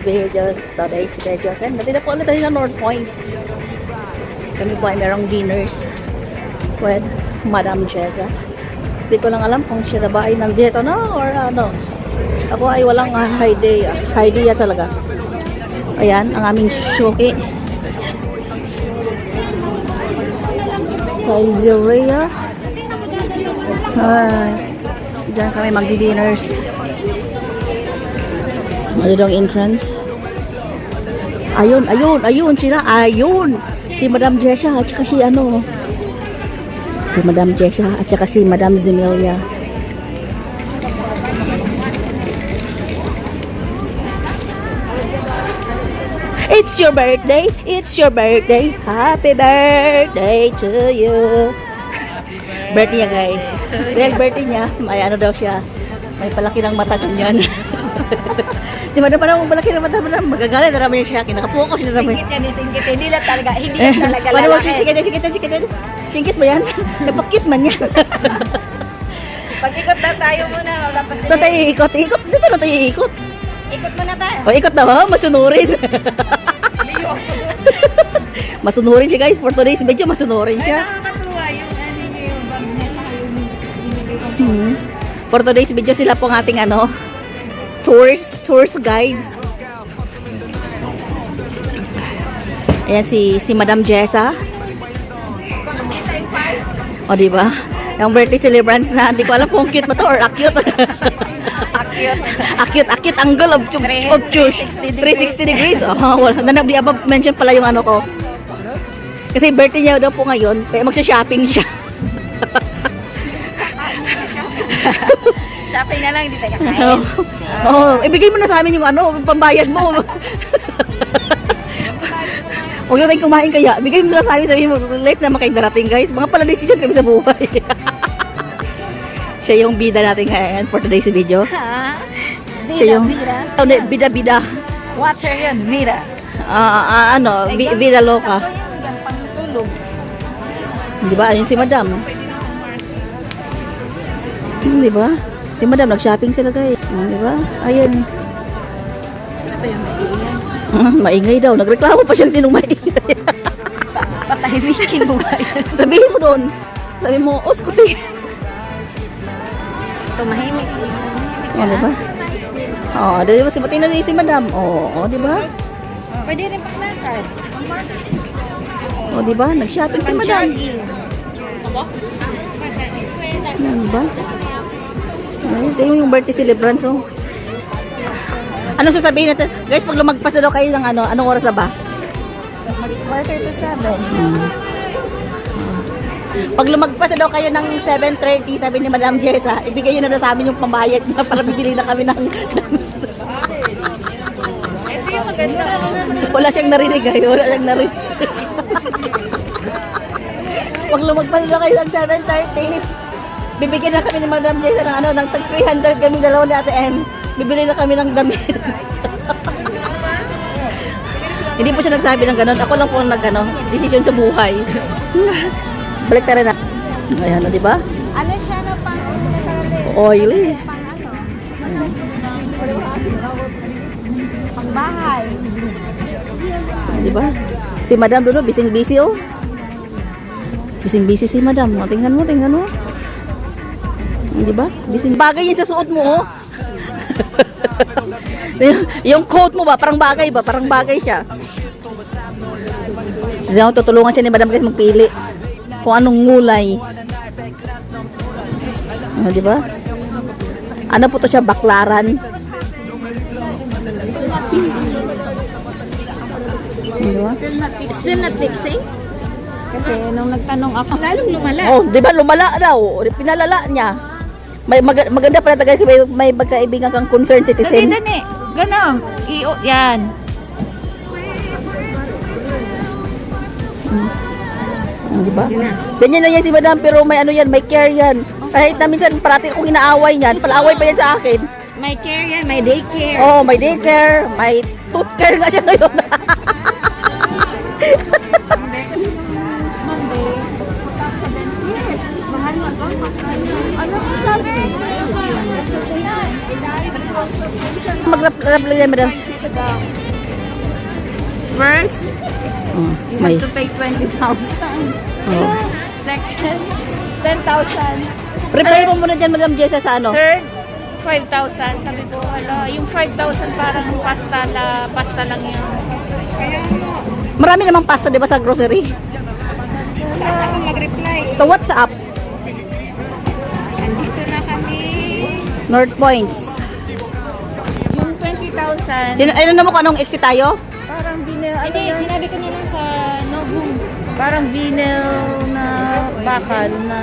video, today's video. Kan, dati na po ulit tayo sa North Points. Kami po ay merong dinners with Madam Jessa. Hindi ko lang alam kung siya na ba ay nandito na or ano. Ako ay walang idea talaga. Ayan, ang aming shuki. Saizeriya. Ay, diyan kami magdi-dinners. Ano daw ang entrance? Ayun sila, ayun. Si Madam Jessa at saka si ano. Si Madam Jessa at saka si Madam Zemelia. It's your birthday. It's your birthday. Happy birthday to you. Birthday niya, guys. Dahil birthday niya, may ano daw siya. May palaki ng mata ganyan. Si Madam pa naman palaki ng mata. Magagalit na naman siya. Kinakapokus na naman. Singkit. Hindi lang talaga. Hindi lang talaga Paano lalaki. Sikitin. Singkit ba yan? Napakit man yan. Pag-ikot na tayo muna. Saan tayo iikot? Dito na tayo iikot. Ikot muna tayo. O, ikot na ba? Masunurin. Masunurin siya, guys. For today's video, masunurin siya. Nakakatuwa yung ano nyo yung bag na For today's video, sila po ang ating ano, tours guides. Ayan si Madam Jessa. O, diba? Yung birthday celebrants na, hindi ko alam kung cute ba to or acute. Acute angle of 360 degrees. Oh, wala na di above mention pala yung ano ko. Kasi birthday niya daw po ngayon, kaya magsha-shopping siya. Shopping na lang, hindi tayo kakain. Ibigay mo na sa amin yung ano, pambayad mo. Huwag na tayong kumain kaya. Bigay mo na sa amin, sabihin mo, late naman kayo darating, guys. Mga pala decision kami sa buhay. Siya yung bida natin ngayon for today's video. Siya yung bida. Water yun, Vida. Vida loca. Pangtulog. Di ba? Ayun si Madam. Di ba? Si Madam, nag-shopping sila, guys. Di ba? Ayun. Sino ba yung maingay? Maingay daw. Nagreklamo pa siyang sinong maingay. Patahimikin mo ba yun? Sabihin mo doon. Sabihin mo, oskuti. Tumahimik. Di ba? Di ba? Sipatin na si Madam. Di ba? Pwede rin paglakad. Di ba? Nag-shopping si Madam. Di ba? Ito yung birthday celebrants, oh. Ano sasabihin natin? Guys, pag lumagpas na daw kayo ng ano, anong oras na ba? Quarter to 7. Pag lumagpas na daw kayo ng 7:30, sabi ni Madam Jessa, ibigay nyo na sa amin yung pambayad niya para bibili na kami ng... Wala siyang narinig, guys. Wala siyang narinig. Pag lumagpas na daw kayo ng 7:30, bibigyan na kami ni Madam Jessa ng ano, ng 300 kami dalawa ni Ate N. Bibili na kami ng damit. Hindi po siya nagsabi ng gano'n. Ako lang po ang decision sa buhay. Balik tayo na. Ayan, di ba? Ano siya na pang Oily. pang bahay? Di ba? Si Madam doon, busy oh. Busy si Madam. Tingnan mo. Di ba? Bagay yun sa suot mo, oh. Yung coat mo ba, parang bagay siya. Tutulungan siya ni Madam kasi magpili kung anong ngulay. Di ba? Ano po to siya, baklaran. Di ba? Still not fixing? Kasi nung nagtanong ako, lalong lumala. Di ba lumala daw? Pinalala niya. Maganda pala guys, may magkaibigan kang concerned citizen. Dali. Ganon. Yan. Di ba? Ganyan na yan si Madam, pero may ano yan, may care yan. Kahit na minsan parati akong inaaway niyan, palaaway pa yan sa akin. May care yan, may daycare. May daycare, may tooth care nga siya ngayon. Mag-rap lang yan, Madam. First, Oh, you may, have to pay 20,000. oh. Second, 10,000. Prepare mo muna dyan, Madam Jessa, sa ano? Third, 5,000. Sabi ko, hala, yung 5,000 parang pasta lang yun. Marami namang pasta, di ba, sa grocery? Sana ako mag-reply. So, what's up? Andito na kami. North Points. Yung 20,000. Ano mo kung anong exit tayo? Parang vinyl. Hindi, sinabi ko nila sa Nobum. Parang vinyl na bakal na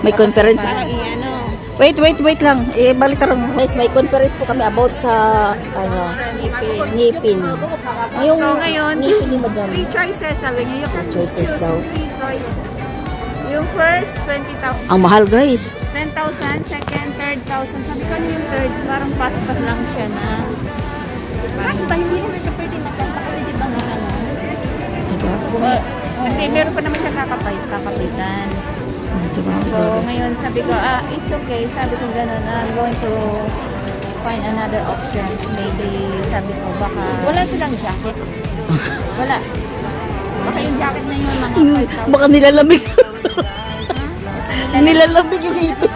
May conference. parang i-ano. Wait lang. Balik ka rin. Guys, may conference po kami about sa, ngipin. Yung So, ngayon, ngipin ni Madam. 3 choices. Sabi niya, you can Choices choose daw. 3 choices. Yung first, 20,000. Ang mahal, guys. 10,000. Second, 3,000. Sabi ko, ano yung third? Parang pasta lang siya na. Pasta, hindi naman siya pwede na pasta kasi di ba nga ano? Hindi, meron pa naman siya kakapitan. So, ngayon sabi ko, it's okay. Sabi ko gano'n, I'm going to find another options. Maybe, sabi ko, baka... Wala silang jacket. Wala. Baka yung jacket na yun, mga 5,000. Baka nilalamig. Nilalamig yung ngipin.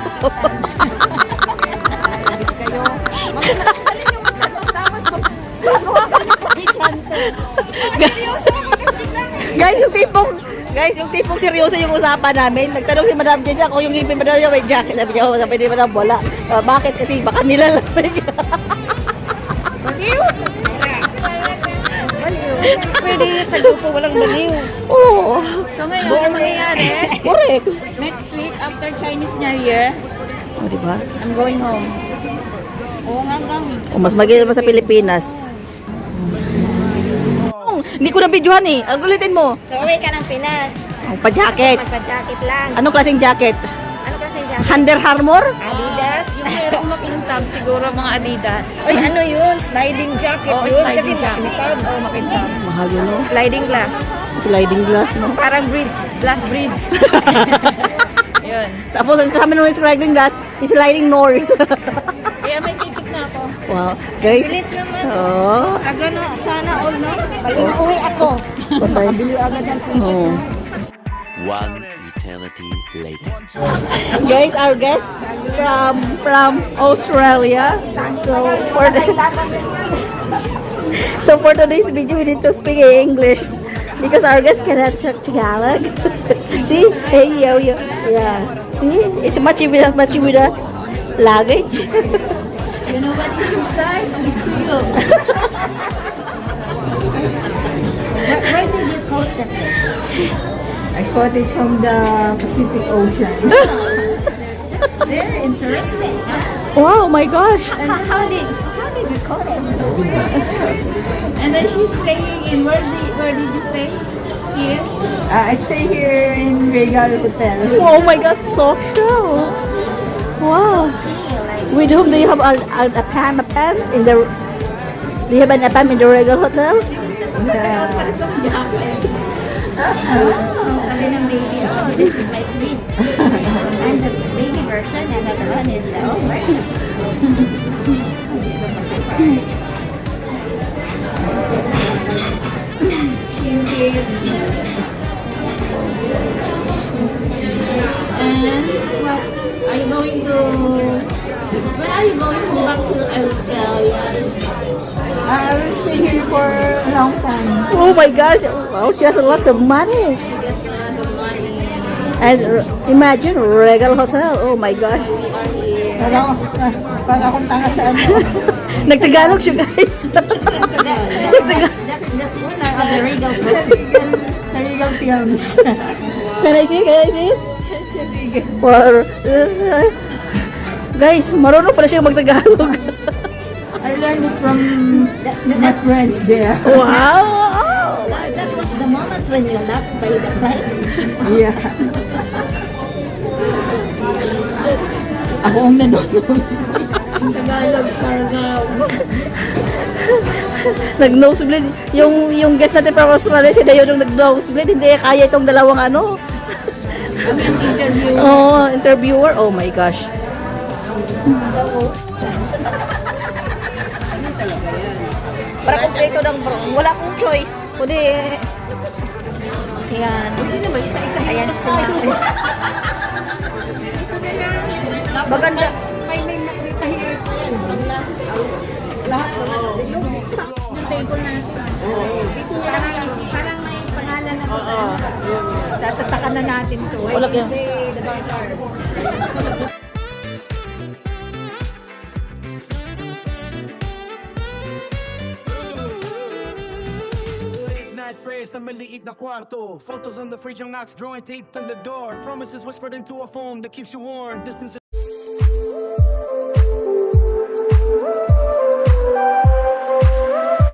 Labis kayo. Magkakalit yung magkano. Tapos, magawa ko yung pakichante. Guys, yung tipong seryoso yung usapan namin. Nagtanong si Madam Jeja kung yung ngipin Madam Jeja may jacket. Sabi niya, sabi ni Madam, wala. Bakit? Kasi baka nilalamig. Baliw! Baliw. Pwede sa grupo walang baliw. Oo. So ngayon, ano mangyayari? Correct. Next week, after Chinese New Year, O, diba? I'm going home. Oo nga kami. O, mas magiging pa sa Pilipinas. Hindi ko na videohan eh. Ang ulitin mo. So, uwi ka ng Pinas. Ang pa-jacket. Magpa-jacket lang. Anong klaseng jacket? Ano kasi jacket? Under Armour? Adidas? Yung merong makintab, siguro mga Adidas. Uy, ano yun? Sliding jacket Oo, yun. Kasi sliding jacket. makintab. Oo, makintab. Mahal yun, no? Sliding glass. Sliding glass, no? Parang glass bridge. Yun. Tapos, ang kasama nung sliding glass, yung sliding Norse. Kaya may ticket na ako. Wow. Guys. Bilis naman. Oh. Sa gano'n, sana all, no? Pag inuwi ako, Patay. bili agad ng ticket. Oh. One eternity later. Guys, our guest from Australia. So for today's video, we need to speak in English because our guest cannot speak Tagalog. See, hey yo yo, yeah. See, it's much with a luggage. You know what is inside? It's to you. Where did you caught that? I caught it from the Pacific Ocean. Very interesting. Wow, my gosh. How did you caught it? And then she's staying in, where did you stay? Here? I stay here in Regal Hotel. Oh my God, so cool. Wow. With whom do you have a PAM in the? Do you have an PAM in the Regal Hotel? Sabi ng baby, oh, this is my twin. I'm the baby version and the other one is the old version. And what are you going to? When are you going back to Australia? I will stay here for a long time. Oh my God! Wow, she has lots of money. She gets a lot of money. And imagine Regal Hotel. Oh my God! Para akong tanga sa ano. Nagtagalog siya, guys. That's the sister of the Regal Sa Regal Films. Can I see? Can I see? Or, guys, marunong pala siya magtagalog. I learned it from my friends there. Wow! That was the moments when you laughed by the plane. Yeah. Ako ang nanonood. Tagalog, Cargao. Nag-nosebleed. Yung guest natin from Australia, si Dayo nung nag-nosebleed, hindi kaya itong dalawang ano. Kami ang interview. Oh, interviewer. Oh my gosh. Para kumpleto ng wala akong choice. Kundi, yan. Ayan po natin. Maganda. Parang may pangalan na sa Tatatakan na natin to. Wala yan. Late night prayers sa maliit na kwarto. Photos on the fridge, ang axe drawing taped on the door. Promises whispered into a phone that keeps you warm. Distance